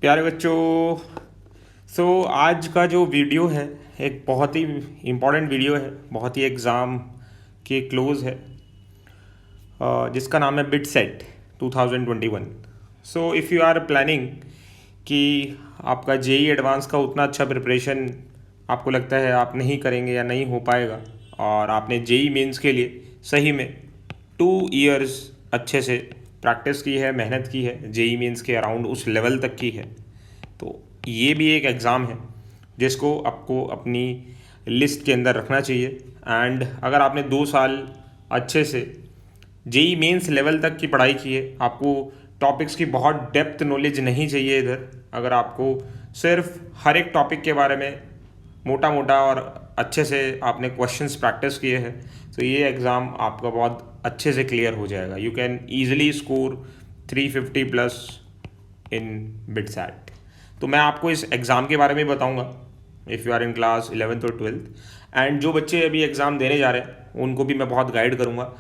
प्यारे बच्चों, आज का जो वीडियो है एक बहुत ही इम्पोर्टेंट वीडियो है, बहुत ही एग्ज़ाम के क्लोज है, जिसका नाम है BITSAT 2021। If you are planning कि आपका जेई एडवांस का उतना अच्छा प्रिपरेशन आपको लगता है आप नहीं करेंगे या नहीं हो पाएगा, और आपने जेई मेंस के लिए सही में 2 इयर्स अच्छे से प्रैक्टिस की है, मेहनत की है, जेई मेंस के अराउंड उस लेवल तक की है, तो ये भी एक एग्ज़ाम है जिसको आपको अपनी लिस्ट के अंदर रखना चाहिए। एंड अगर आपने 2 साल अच्छे से जेई मेंस लेवल तक की पढ़ाई की है, आपको टॉपिक्स की बहुत डेप्थ नॉलेज नहीं चाहिए इधर। अगर आपको सिर्फ हर एक टॉपिक के बारे में मोटा मोटा और अच्छे से आपने क्वेश्चंस प्रैक्टिस किए हैं, तो ये एग्ज़ाम आपका बहुत अच्छे से क्लियर हो जाएगा। You can easily score 350 plus in BITSAT. तो मैं आपको इस एग्ज़ाम के बारे में बताऊंगा if you are in class 11th और 12th। एंड जो बच्चे अभी एग्ज़ाम देने जा रहे हैं उनको भी मैं बहुत गाइड करूंगा,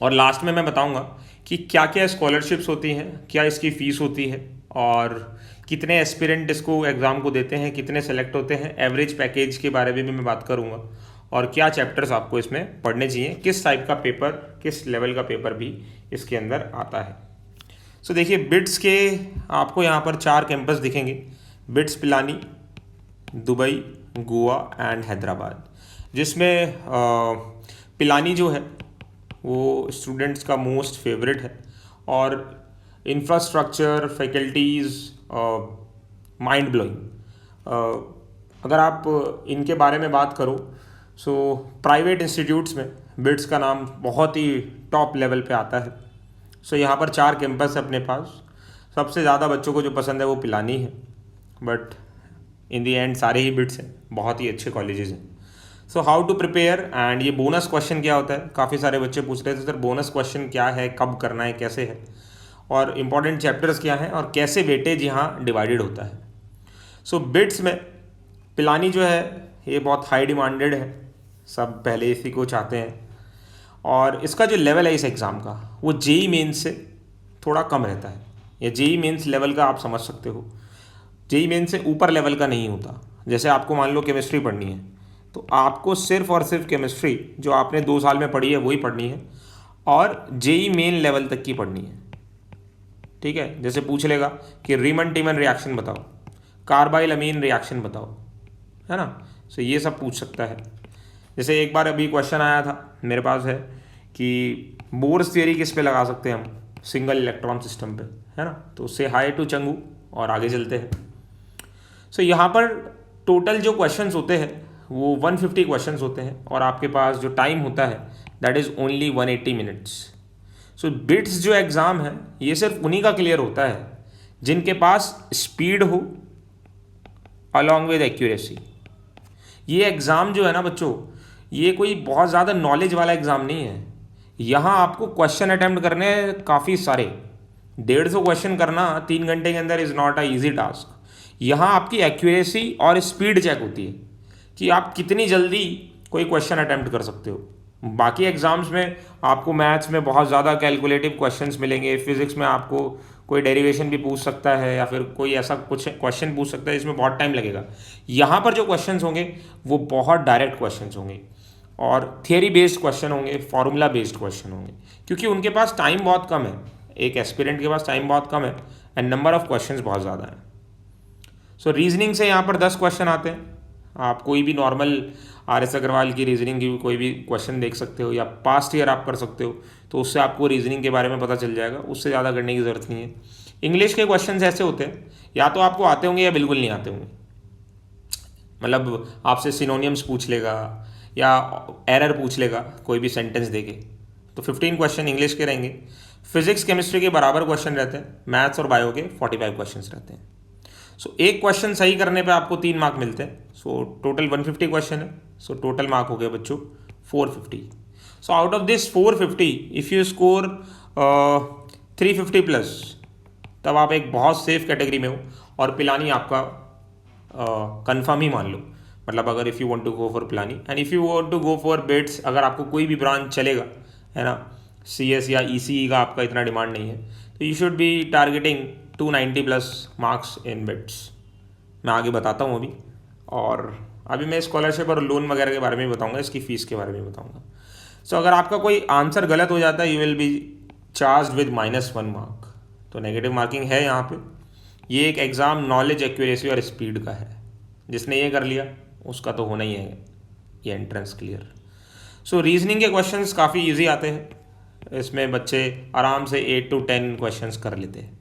और लास्ट में मैं बताऊंगा कि क्या क्या स्कॉलरशिप्स होती हैं, क्या इसकी फ़ीस होती है, और कितने एस्पिरेंट इसको एग्ज़ाम को देते हैं, कितने सेलेक्ट होते हैं, एवरेज पैकेज के बारे में भी मैं बात करूंगा, और क्या चैप्टर्स आपको इसमें पढ़ने चाहिए, किस टाइप का पेपर, किस लेवल का पेपर भी इसके अंदर आता है। देखिए, बिट्स के आपको यहाँ पर 4 कैंपस दिखेंगे: bits Pilani, Dubai, Goa and Hyderabad. जिसमें पिलानी जो है वो स्टूडेंट्स का मोस्ट फेवरेट है, और इंफ्रास्ट्रक्चर, फैकल्टीज़ माइंड ब्लोइंग। अगर आप इनके बारे में बात करो, प्राइवेट इंस्टीट्यूट्स में बिट्स का नाम बहुत ही टॉप लेवल पे आता है। यहाँ पर 4 कैंपस है अपने पास। सबसे ज़्यादा बच्चों को जो पसंद है वो पिलानी है, बट इन दी एंड सारे ही बिट्स हैं, बहुत ही अच्छे कॉलेजेस हैं। हाउ टू प्रिपेयर, एंड ये बोनस क्वेश्चन क्या होता है, काफ़ी सारे बच्चे पूछ रहे थे सर बोनस क्वेश्चन क्या है, कब करना है, कैसे है, और इम्पॉर्टेंट चैप्टर्स क्या हैं, और कैसे वेटेज यहाँ डिवाइडेड होता है। बिट्स में पिलानी जो है ये बहुत हाई डिमांडेड है, सब पहले इसी को चाहते हैं, और इसका जो लेवल है इस एग्ज़ाम का वो जेई मेंस से थोड़ा कम रहता है, या जेई मेंस लेवल का आप समझ सकते हो। जेई मेंस से ऊपर लेवल का नहीं होता। जैसे आपको मान लो केमिस्ट्री पढ़नी है, तो आपको सिर्फ और सिर्फ केमिस्ट्री जो आपने 2 साल में पढ़ी है वही पढ़नी है, और जेई मेन लेवल तक की पढ़नी है। ठीक है, जैसे पूछ लेगा कि रीमन टीमन रिएक्शन बताओ, कार्बाइल अमीन रिएक्शन बताओ, है ना। ये सब पूछ सकता है। जैसे एक बार अभी क्वेश्चन आया था मेरे पास है कि बोर्स थियरी किस पे लगा सकते हैं हम, सिंगल इलेक्ट्रॉन सिस्टम पे, है ना। तो उससे हाई टू चंगू, और आगे चलते हैं। यहाँ पर टोटल जो क्वेश्चंस होते हैं वो 150 क्वेश्चंस होते हैं, और आपके पास जो टाइम होता है that is only 180 minutes. Bits जो एग्ज़ाम है ये सिर्फ उन्हीं का क्लियर होता है जिनके पास स्पीड हो अलॉन्ग विद एक्यूरेसी। ये एग्ज़ाम जो है ना बच्चों, ये कोई बहुत ज़्यादा नॉलेज वाला एग्ज़ाम नहीं है। यहाँ आपको क्वेश्चन अटैम्प्ट करने काफ़ी सारे, 150 क्वेश्चन करना 3 घंटे के अंदर is not a easy task. यहाँ आपकी एक्यूरेसी और स्पीड चेक होती है कि आप कितनी जल्दी कोई क्वेश्चन अटैम्प्ट कर सकते हो। बाकी एग्जाम्स में आपको मैथ्स में बहुत ज़्यादा कैलकुलेटिव क्वेश्चंस मिलेंगे, फिजिक्स में आपको कोई डेरिवेशन भी पूछ सकता है, या फिर कोई ऐसा कुछ क्वेश्चन पूछ सकता है जिसमें बहुत टाइम लगेगा। यहाँ पर जो क्वेश्चंस होंगे वो बहुत डायरेक्ट क्वेश्चंस होंगे, और थियरी बेस्ड क्वेश्चन होंगे, फॉर्मूला बेस्ड क्वेश्चन होंगे, क्योंकि उनके पास टाइम बहुत कम है। एक एस्पिरेंट के पास टाइम बहुत कम है, एंड नंबर ऑफ क्वेश्चंस बहुत ज़्यादा है। रीजनिंग से यहाँ पर 10 क्वेश्चन आते हैं। आप कोई भी नॉर्मल RS अग्रवाल की रीजनिंग की कोई भी क्वेश्चन देख सकते हो, या पास्ट ईयर आप कर सकते हो, तो उससे आपको रीजनिंग के बारे में पता चल जाएगा। उससे ज़्यादा करने की ज़रूरत नहीं है। इंग्लिश के क्वेश्चंस ऐसे होते हैं, या तो आपको आते होंगे या बिल्कुल नहीं आते होंगे। मतलब आपसे सिनोनियम्स पूछ लेगा, या एरर पूछ लेगा कोई भी सेंटेंस देके। तो 15 क्वेश्चन इंग्लिश के रहेंगे। फिजिक्स केमिस्ट्री के बराबर क्वेश्चन रहते हैं, मैथ्स और बायो के 45 क्वेश्चन रहते हैं। एक क्वेश्चन सही करने पे आपको 3 मार्क मिलते हैं। टोटल 150 क्वेश्चन है। टोटल मार्क हो गए बच्चों 450। Out of this 450 if you score 350 plus, तब आप एक बहुत सेफ कैटेगरी में हो, और पिलानी आपका कंफर्म ही मान लो। मतलब अगर if you want to go for Pilani, and if you want to go for BITS, अगर आपको कोई भी ब्रांच चलेगा, है ना, CS या ECE का आपका इतना डिमांड नहीं है, तो you should be targeting 290 plus marks in bits. मैं आगे बताता हूँ अभी, और अभी मैं स्कॉलरशिप और लोन वगैरह के बारे में बताऊँगा, इसकी फ़ीस के बारे में बताऊँगा। सो अगर आपका कोई आंसर गलत हो जाता है you will be charge with -1 mark. तो नेगेटिव मार्किंग है यहाँ पे। ये एक एग्ज़ाम नॉलेज, एक्यूरेसी और स्पीड का है। जिसने ये कर लिया उसका तो होना ही है ये एंट्रेंस क्लियर। सो रीजनिंग के क्वेश्चंस काफ़ी इजी आते हैं, इसमें बच्चे आराम से 8 to 10 क्वेश्चंस कर लेते हैं।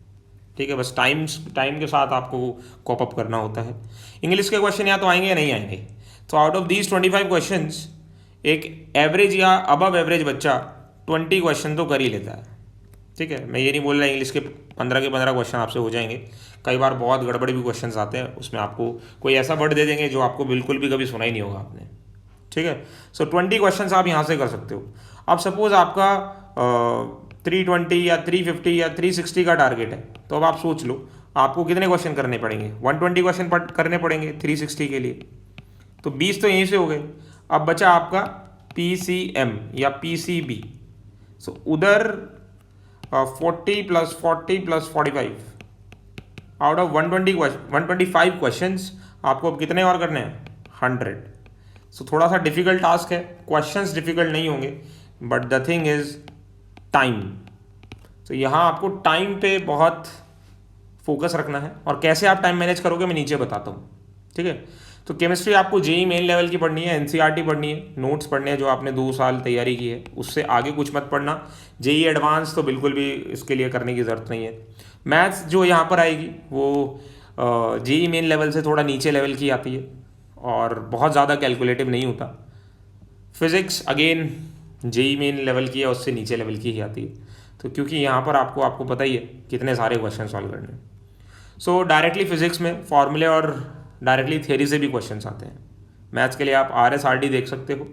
ठीक है, बस टाइम के साथ आपको कॉप अप करना होता है। इंग्लिश के क्वेश्चन या तो आएंगे या नहीं आएंगे। तो आउट ऑफ दीज 25 क्वेश्चंस एक एवरेज या अबव एवरेज बच्चा 20 क्वेश्चन तो कर ही लेता है। ठीक है, मैं ये नहीं बोल रहा इंग्लिश के 15 के 15 क्वेश्चन आपसे हो जाएंगे। कई बार बहुत गड़बड़ भी क्वेश्चन आते हैं, उसमें आपको कोई ऐसा वर्ड दे देंगे जो आपको बिल्कुल भी कभी सुना ही नहीं होगा आपने। ठीक है, सो 20 क्वेश्चन आप यहाँ से कर सकते हो। अब सपोज आपका 320 या 350 या 360 का टारगेट है, तो अब आप सोच लो आपको कितने क्वेश्चन करने पड़ेंगे। 120 क्वेश्चन करने पड़ेंगे 360 के लिए, तो 20 तो यहीं से हो गए। अब बचा आपका PCM या PCB। सो उधर 40 + 40 + 45 आउट ऑफ 125 क्वेश्चंस आपको अब कितने और करने हैं? 100। सो थोड़ा सा डिफिकल्ट टास्क है, क्वेश्चंस डिफिकल्ट नहीं होंगे, but the thing is time. तो यहाँ आपको टाइम पे बहुत फोकस रखना है, और कैसे आप टाइम मैनेज करोगे मैं नीचे बताता हूँ। ठीक है, तो केमिस्ट्री आपको जेई मेन लेवल की पढ़नी है, एनसीईआरटी पढ़नी है, नोट्स पढ़ने हैं जो आपने 2 साल तैयारी की है, उससे आगे कुछ मत पढ़ना। जेई एडवांस तो बिल्कुल भी इसके लिए करने की ज़रूरत नहीं है। मैथ्स जो यहाँ पर आएगी वो जेई मेन लेवल से थोड़ा नीचे लेवल की आती है और बहुत ज़्यादा कैलकुलेटिव नहीं होता। Physics again JEE main level की है, उससे नीचे लेवल की ही आती है। तो क्योंकि यहाँ पर आपको पता ही है कितने सारे क्वेश्चन सॉल्व करने हैं। सो डायरेक्टली फिजिक्स में फॉर्मूले और डायरेक्टली थियरी से भी क्वेश्चंस आते हैं। मैथ्स के लिए आप RSRD देख सकते हो,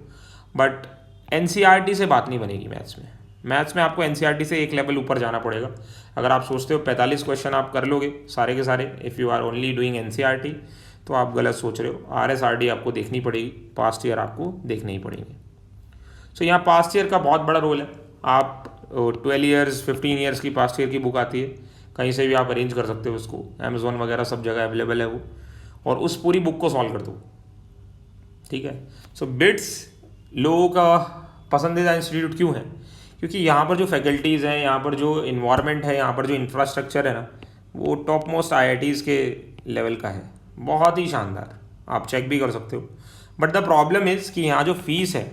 बट NCERT से बात नहीं बनेगी मैथ्स में। मैथ्स में आपको NCERT से एक लेवल ऊपर जाना पड़ेगा। अगर आप सोचते हो 45 क्वेश्चन आप कर लोगे सारे के सारे, if you are only doing NCERT, तो आप गलत सोच रहे हो। RSRD आपको देखनी पड़ेगी, पास्ट ईयर आपको देखने ही पड़ेंगे। सो यहाँ पास्ट ईयर का बहुत बड़ा रोल है। आप 12 ईयर्स 15 ईयर्स की पास्ट ईयर की बुक आती है, कहीं से भी आप अरेंज कर सकते हो उसको, अमेज़ॉन वगैरह सब जगह अवेलेबल है वो, और उस पूरी बुक को सॉल्व कर दो। ठीक है, सो बिट्स लोगों का पसंदीदा इंस्टीट्यूट क्यों है? क्योंकि यहाँ पर जो फैकल्टीज़ हैं, यहाँ पर जो इन्वायरमेंट है, यहाँ पर जो इंफ्रास्ट्रक्चर है ना, वो टॉप मोस्ट IITs के लेवल का है, बहुत ही शानदार। आप चेक भी कर सकते हो। बट द प्रॉब्लम इज़ कि यहाँ जो फीस है,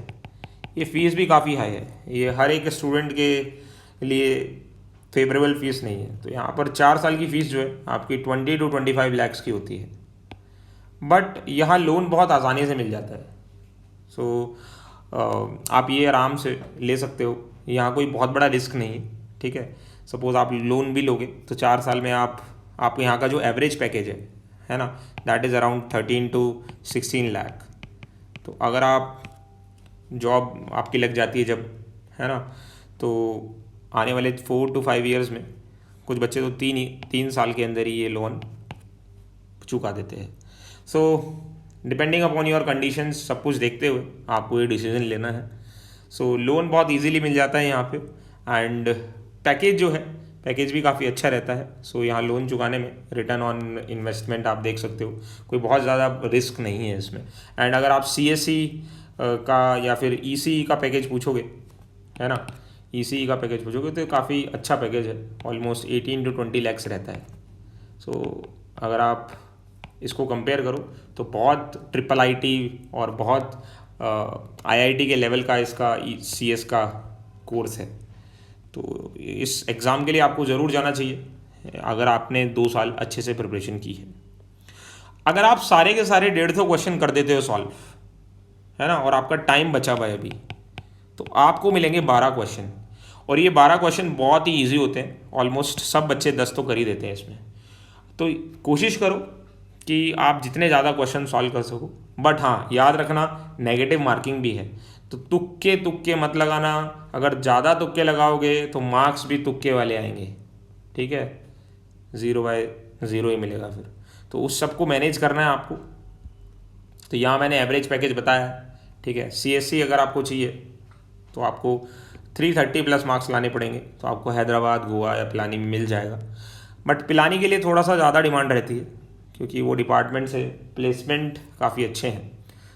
ये फ़ीस भी काफ़ी हाई है। ये हर एक स्टूडेंट के लिए फेवरेबल फ़ीस नहीं है। तो यहाँ पर 4 साल की फ़ीस जो है आपकी 20 to 25 lakhs की होती है, बट यहाँ लोन बहुत आसानी से मिल जाता है। सो आप ये आराम से ले सकते हो, यहाँ कोई बहुत बड़ा रिस्क नहीं है। ठीक है, सपोज़ आप लोन भी लोगे तो 4 साल में आपको यहाँ का जो एवरेज पैकेज है ना, that is around 13 to 16 lakh. तो अगर आप जॉब आपकी लग जाती है जब, है ना, तो आने वाले 4 to 5 ईयर्स में कुछ बच्चे तो 3 साल के अंदर ही ये लोन चुका देते हैं। So depending upon your conditions, सब कुछ देखते हुए आपको ये डिसीजन लेना है। सो लोन बहुत इजीली मिल जाता है यहाँ पे, एंड पैकेज जो है, पैकेज भी काफ़ी अच्छा रहता है। सो यहाँ लोन चुकाने में रिटर्न ऑन इन्वेस्टमेंट आप देख सकते हो, कोई बहुत ज़्यादा रिस्क नहीं है इसमें। एंड अगर आप CSE का या फिर ECE का पैकेज पूछोगे, है ना, ECE का पैकेज पूछोगे तो काफ़ी अच्छा पैकेज है, ऑलमोस्ट 18 to 20 lakhs रहता है। सो अगर आप इसको कंपेयर करो तो बहुत IIT और बहुत IIT के लेवल का इसका CS का कोर्स है। तो इस एग्ज़ाम के लिए आपको ज़रूर जाना चाहिए अगर आपने 2 साल अच्छे से प्रिपरेशन की है। अगर आप सारे के सारे 150 क्वेश्चन कर देते हो सॉल्व, है ना, और आपका टाइम बचा हुआ है अभी, तो आपको मिलेंगे 12 क्वेश्चन, और ये 12 क्वेश्चन बहुत ही ईजी होते हैं। ऑलमोस्ट सब बच्चे 10 तो कर ही देते हैं इसमें। तो कोशिश करो कि आप जितने ज़्यादा क्वेश्चन सॉल्व कर सको, बट हाँ याद रखना नेगेटिव मार्किंग भी है, तो तुक्के मत लगाना। अगर ज़्यादा तुक्के लगाओगे तो मार्क्स भी तुक्के वाले आएंगे। ठीक है, 0/0 ही मिलेगा फिर। तो उस सब को मैनेज करना है आपको। तो यहाँ मैंने एवरेज पैकेज बताया है। ठीक है, CSE अगर आपको चाहिए तो आपको 330 प्लस मार्क्स लाने पड़ेंगे, तो आपको हैदराबाद, गोवा या पिलानी में मिल जाएगा। बट पिलानी के लिए थोड़ा सा ज़्यादा डिमांड रहती है क्योंकि वो डिपार्टमेंट से प्लेसमेंट काफ़ी अच्छे हैं.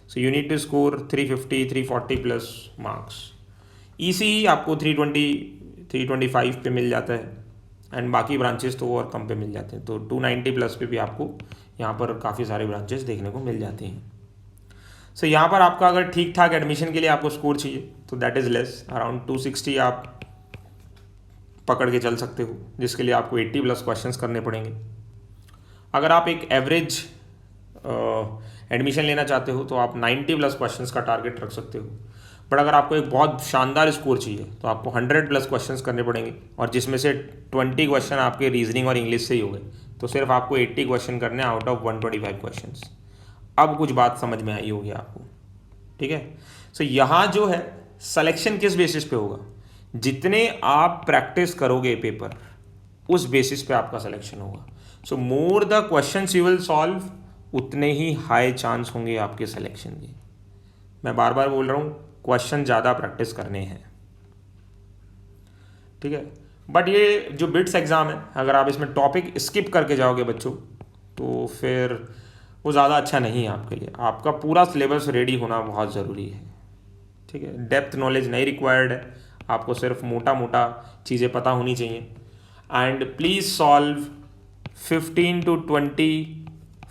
So you need to score 350 340 plus marks. EC आपको 320 325 पे मिल जाता है एंड बाकी ब्रांचेस तो और कम पे मिल जाते हैं. तो 290 प्लस पे भी आपको यहाँ पर काफ़ी सारे ब्रांचेस देखने को मिल जाते हैं. सो यहाँ पर आपका अगर ठीक ठाक एडमिशन के लिए आपको स्कोर चाहिए तो दैट इज़ लेस, अराउंड 260 आप पकड़ के चल सकते हो, जिसके लिए आपको 80 प्लस क्वेश्चंस करने पड़ेंगे. अगर आप एक एवरेज एडमिशन लेना चाहते हो तो आप 90 प्लस क्वेश्चंस का टारगेट रख सकते हो. बट अगर आपको एक बहुत शानदार स्कोर चाहिए तो आपको 100 प्लस क्वेश्चंस करने पड़ेंगे, और जिसमें से 20 क्वेश्चन आपके रीजनिंग और इंग्लिश से ही हो गए, तो सिर्फ आपको 80 क्वेश्चन करने आउट ऑफ 125 क्वेश्चंस. अब कुछ बात समझ में आई होगी आपको, ठीक है. सो यहाँ जो है सिलेक्शन किस बेसिस पे होगा, जितने आप प्रैक्टिस करोगे पेपर उस बेसिस पे आपका सिलेक्शन होगा. So more the questions you will solve, उतने ही हाई चांस होंगे आपके सिलेक्शन के. मैं बार बार बोल रहा हूँ, क्वेश्चन ज़्यादा प्रैक्टिस करने हैं, ठीक है. बट ये जो बिट्स एग्ज़ाम है, अगर आप इसमें टॉपिक स्किप करके जाओगे बच्चों, तो फिर वो ज़्यादा अच्छा नहीं है आपके लिए. आपका पूरा सिलेबस रेडी होना बहुत ज़रूरी है, ठीक है. डेप्थ नॉलेज नहीं रिक्वायर्ड है, आपको सिर्फ मोटा मोटा चीज़ें पता होनी चाहिए. And please solve 15 to 20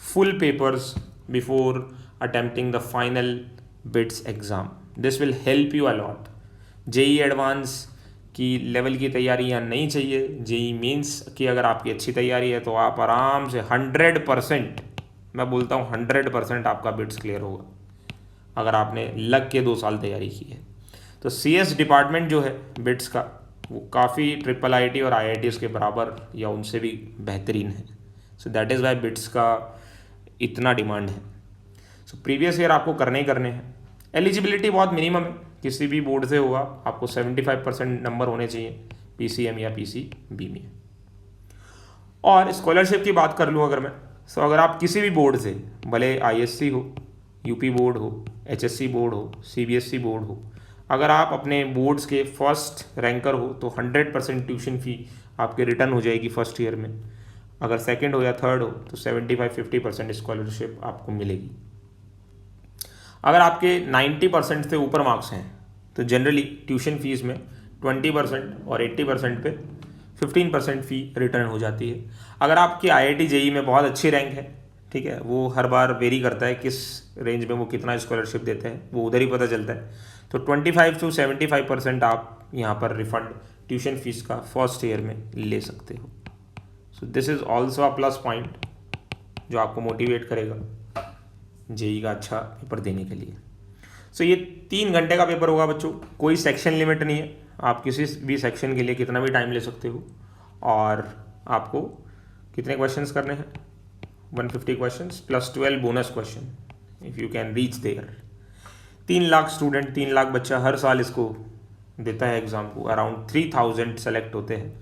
full papers before attempting the final BITS exam. This will help you a lot. JEE advance की लेवल की तैयारी यहाँ नहीं चाहिए. जेई मेंस की अगर आपकी अच्छी तैयारी है तो आप आराम से 100%, मैं बोलता हूँ 100% आपका बिट्स क्लियर होगा अगर आपने लग के 2 साल तैयारी की है. तो CS डिपार्टमेंट जो है बिट्स का, वो काफ़ी IIIT और IITs के बराबर या उनसे भी बेहतरीन है. So that is why bits का इतना डिमांड है. सो प्रीवियस ईयर आपको करने ही करने हैं. एलिजिबिलिटी बहुत मिनिमम है, किसी भी बोर्ड से होगा, आपको 75% नंबर होने चाहिए PCM या PCB में. और स्कॉलरशिप की बात कर लूँ अगर मैं, सो अगर आप किसी भी बोर्ड से, भले ISC हो, UP बोर्ड हो, HSC बोर्ड हो, CBSE बोर्ड हो, अगर आप अपने बोर्ड्स के फर्स्ट रैंकर हो तो 100% ट्यूशन फ़ी आपके रिटर्न हो जाएगी फर्स्ट ईयर में. अगर सेकंड हो या थर्ड हो तो 75-50% स्कॉलरशिप आपको मिलेगी. अगर आपके 90% से ऊपर मार्क्स हैं तो जनरली ट्यूशन फीस में 20% और 80% पे 15% फ़ी रिटर्न हो जाती है. अगर आपकी IIT JEE में बहुत अच्छी रैंक है, ठीक है, वो हर बार वेरी करता है किस रेंज में वो कितना स्कॉलरशिप देते हैं, वो उधर ही पता चलता है. तो 25 to 75% आप यहाँ पर रिफंड ट्यूशन फीस का फर्स्ट ईयर में ले सकते हो. सो this is also a plus point जो आपको मोटिवेट करेगा जेई का अच्छा पेपर देने के लिए. सो ये 3 घंटे का पेपर होगा बच्चों, कोई सेक्शन लिमिट नहीं है, आप किसी भी सेक्शन के लिए कितना भी टाइम ले सकते हो. और आपको कितने क्वेश्चंस करने हैं, 150 questions plus 12 bonus question if you can reach there. 3 lakh student, 3 lakh बच्चा हर साल इसको देता है एग्ज़ाम को. अराउंड 3000 सेलेक्ट होते हैं.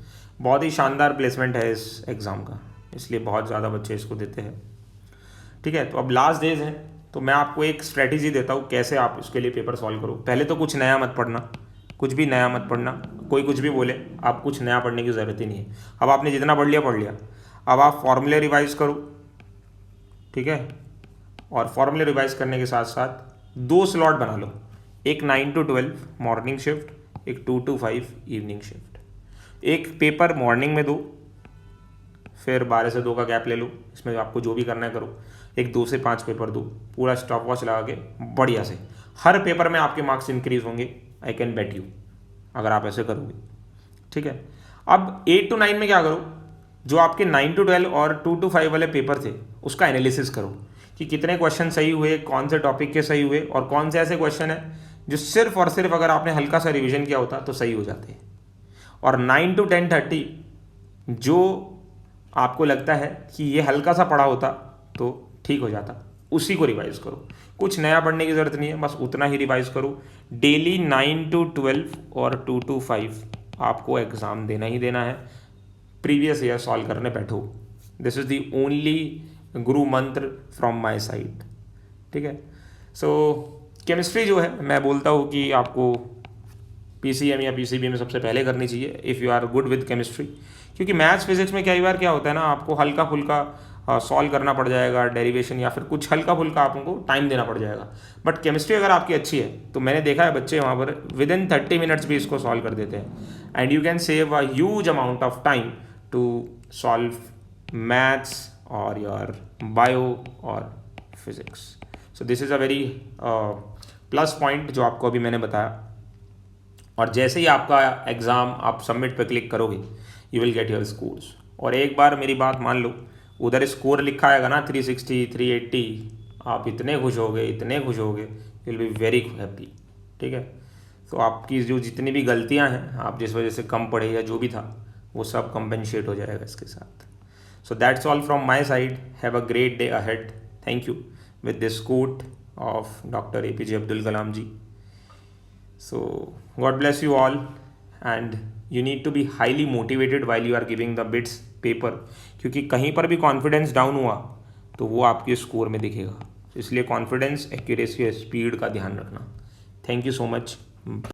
बहुत ही शानदार प्लेसमेंट है इस एग्ज़ाम का, इसलिए बहुत ज़्यादा बच्चे इसको देते हैं, ठीक है. तो अब लास्ट डेज हैं, तो मैं आपको एक स्ट्रेटजी देता हूँ कैसे आप इसके लिए पेपर सॉल्व करो. पहले तो कुछ नया मत पढ़ना, कुछ भी नया मत पढ़ना. कोई कुछ भी बोले, आप कुछ नया पढ़ने की ज़रूरत ही नहीं है. अब आपने जितना पढ़ लिया पढ़ लिया. अब आप फॉर्मूले रिवाइज करो, ठीक है. और फॉर्मूले रिवाइज करने के साथ साथ 2 स्लॉट बना लो, एक 9 to 12 मॉर्निंग शिफ्ट, एक 2 to 5 इवनिंग शिफ्ट. एक पेपर मॉर्निंग में दो, फिर 12 से 2 का गैप ले लो, इसमें आपको जो भी करना है करो. एक 2 से 5 पेपर दो, पूरा स्टॉप वॉच लगा के बढ़िया से. हर पेपर में आपके मार्क्स इंक्रीज होंगे, आई कैन बेट यू, अगर आप ऐसे करोगे, ठीक है. अब 8 to 9 में क्या करो, जो आपके 9 to 12 और 2 to 5 वाले पेपर थे उसका एनालिसिस करो कि कितने क्वेश्चन सही हुए, कौन से टॉपिक के सही हुए, और कौन से ऐसे क्वेश्चन हैं जो सिर्फ और सिर्फ अगर आपने हल्का सा रिवीजन किया होता तो सही हो जाते. और 9 to 10:30 जो आपको लगता है कि ये हल्का सा पढ़ा होता तो ठीक हो जाता, उसी को रिवाइज करो. कुछ नया पढ़ने की ज़रूरत नहीं है, बस उतना ही रिवाइज करो. डेली 9 to 12 और 2 to 5 आपको एग्ज़ाम देना ही देना है. प्रीवियस ईयर सॉल्व करने बैठो. दिस इज़ दी ओनली गुरु मंत्र फ्रॉम माई साइड, ठीक है. सो केमिस्ट्री जो है, मैं बोलता हूँ कि आपको PCM या PCB में सबसे पहले करनी चाहिए if you are good with chemistry, क्योंकि मैथ्स फिजिक्स में कई बार क्या होता है ना, आपको हल्का फुल्का सॉल्व करना पड़ जाएगा, डेरिवेशन या फिर कुछ हल्का फुल्का आपको टाइम देना पड़ जाएगा। बट केमिस्ट्री अगर आपकी अच्छी है तो मैंने देखा है बच्चे वहाँ पर विद इन 30 मिनट्स भी इसको सॉल्व कर देते हैं, and you can save a huge amount of time to solve maths और योर बायो और physics. So this is a very plus point जो आपको अभी मैंने बताया। और जैसे ही आपका एग्ज़ाम आप सबमिट पे क्लिक करोगे, you will get your scores. और एक बार मेरी बात मान लो, उधर स्कोर लिखा आएगा ना 360 380, आप इतने खुश हो गए, इतने खुश हो गए, विल बी वेरी हैप्पी। ठीक है, तो आपकी जो जितनी भी गलतियां हैं, आप जिस वजह से कम पढ़े या जो भी था, वो सब कंपेंसेट हो जाएगा इसके साथ। So that's all from my side. Have a great day ahead. Thank you with this quote of doctor APJ Abdul Kalam ji. So God bless you all, and you need to be highly motivated while you are giving the BITS paper, क्योंकि कहीं पर भी confidence down हुआ तो वो आपके score में दिखेगा। इसलिए कॉन्फिडेंस, एक्यूरेसी और स्पीड का ध्यान रखना। Thank you so much.